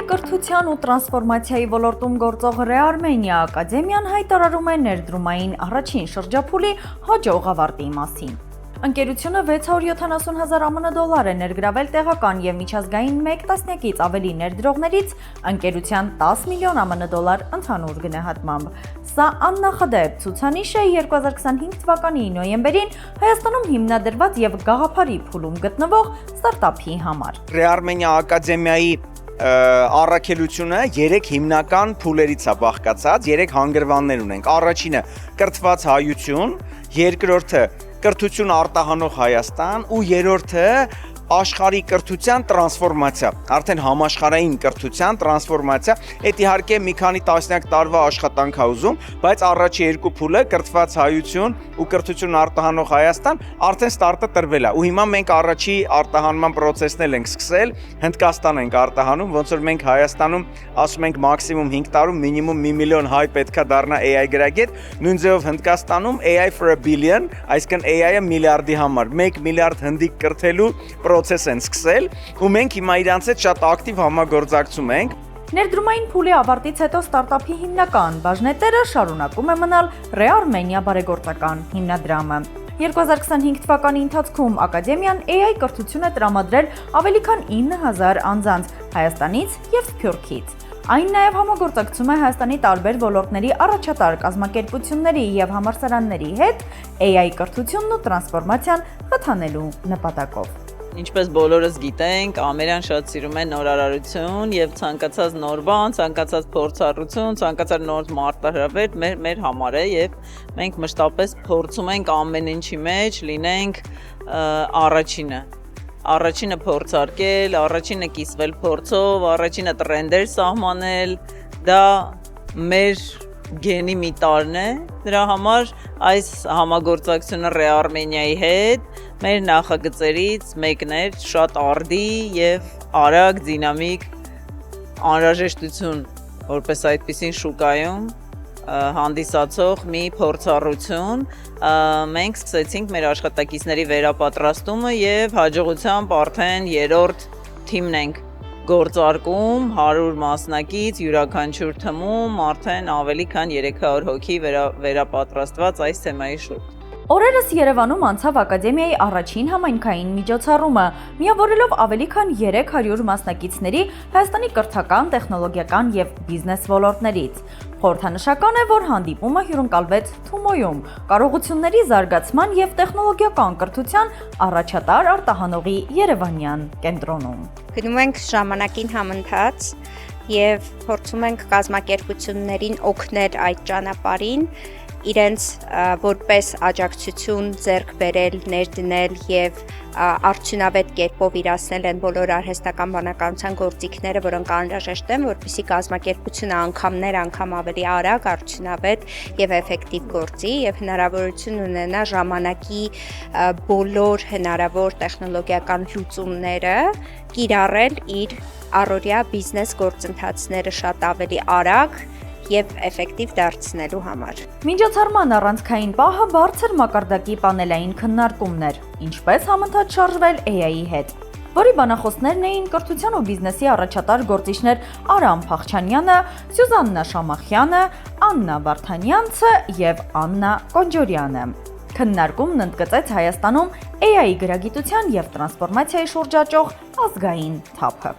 կրթության ու տրանսֆորմացիայի ոլորտում գործող Re-Armenia ակադեմիան հայտարարում է ներդրումային առաջին շրջափուլի հաջող ավարտի մասին։ Ընկերությունը 670,000 ԱՄՆ դոլար է ներգրավել տեղական և միջազգային 1/10-ից ավելի ներդրողներից ընկերության 10 միլիոն ԱՄՆ դոլար ընդհանուր գնահատմամբ։ Սա աննախադեպ ցուցանիշ է 2025 թվականի նոյեմբերին Հայաստանում հիմնադրված և գաղափարի փուլում գտնվող ստարտափի համար։ Re-Armenia ակադեմիայի առաքելությունը 3 հիմնական փուլերից է բաղկացած, 3 հանգրվաններ ունենք։ Առաջինը կրթված հայություն, երկրորդը կրթություն արտահանող Հայաստան ու երրորդը աշխարհի կրթության տրանսֆորմացիա, արդեն համաշխարհային կրթության տրանսֆորմացիա, այդ իհարկե մի քանի տասնյակ տարվա աշխատանք է ուզում, բայց առաջի երկու փուլը կրթված հայություն ու կրթություն արտահանող Հայաստան արդեն ստարտը տրվել է։ Ու հիմա մենք առաջի արտահանման process-ն ենք սկսել, Հնդկաստան ենք արտահանում, ոնց որ մենք Հայաստանում ասում ենք մաքսիմում 5 տարում մինիմում 1 միլիոն հայ պետքա դառնա AI գրագետ, նույն ձևով Հնդկաստանում AI for a billion, այսինքն AI-ը միլիարդի համար, 1 միլիարդ հնդիկ կրթելու process են սկսել ու մենք հիմա իրանց հետ շատ ակտիվ համագործակցում ենք։ Ներդրումային փուլի ավարտից հետո ստարտափի հիմնական բաժնետերը շարունակում է մնալ Re-Armenia բարեգործական հիմնադրամը։ 2025 թվականի ընթացքում ակադեմիան AI կրթություն է տրամադրել ավելի քան 9000 անձանց Հայաստանից և Սփյուռքից։ Այն նաև համագործակցում է Հայաստանի տարբեր ոլորտների առաջատար կազմակերպությունների և համալսարանների հետ AI կրթությունն ու տրանսֆորմացիան խթանելու նպատակով։ Ինչպես բոլորս գիտենք, ամերան շատ սիրում է նորարարություն եւ ցանկացած նոր բան, ցանկացած փորձառություն, ցանկացած նոր մարտահրավեր մեր համար է եւ մենք մշտապես փորձում ենք ամեն ինչի մեջ լինենք առաջինը փորձարկել, առաջինը կիսվել փորձով, առաջինը տրենդեր սահմանել, դա մեր գենի մի տարրն է, դրա համար այս համագործակցությունը Re-Armenia-ի հետ մեր նախագծերից մեկն էր շատ արդի և արագ, դինամիկ անհրաժեշտություն, որպես այդպիսին շուկայում հանդիսացող մի փորձառություն, մենք սկսեցինք մեր աշխատակիցների վերապատրաստումը և հաջողությամբ արդեն երրորդ թիմն ենք գործարկում 100 մասնակից յուրաքանչյուր թմում արդեն ավելի քան 300 հոգի վերապատրաստված այս թեմայի շուրջ։ Օրերս Երևանում անցավ ակադեմիայի առաջին համայնքային միջոցառումը, միավորելով ավելի քան 300 մասնակիցների Հայաստանի կրթական, տեխնոլոգիական և բիզնես ոլորտներից։ Խորհրդանշական է, որ հանդիպումը հյուրընկալվեց Թումոյում, կարողությունների զարգացման և տեխնոլոգիական կրթության առաջատար արտահանողի երևանյան կենտրոնում։ Գնում ենք ժամանակին համընթաց և փորձում ենք կազմակերպություններին օգնել այդ ճանապարհին, իրենց որպես աջակցություն ձեռք բերել, ներդնել և արդյունավետ կերպով իրացնել են բոլոր արհեստական բանականության գործիքները, որոնք անհրաժեշտ են, որպեսզի կազմակերպությունը անգամ ավելի արագ, արդյունավետ և էֆեկտիվ գործի և հնարավորություն ունենա ժամանակի բոլոր հնարավոր տեխնոլոգիական լուծումները կիրառել իր առօրյա բիզնես գործընթացները շատ ավելի արագ և էֆեկտիվ դարձնելու համար։ Միջոցառման առանցքային պահը բարձր մակարդակի պանելային քննարկումն էր, ինչպես համընթաց շարժվել AI-ի հետ, որի բանախոսներն էին կրթության ու բիզնեսի առաջատար գործիչներ Արամ Փախչանյանը, Սյուզաննա Շամախյանը, Աննա Վարդանյանցը և Աննա Կոնջորյանը։ Քննարկումն ընդգծեց Հայաստանում AI գրագիտության և տրանսֆորմացիայի շուրջ աճող ազգային թափը։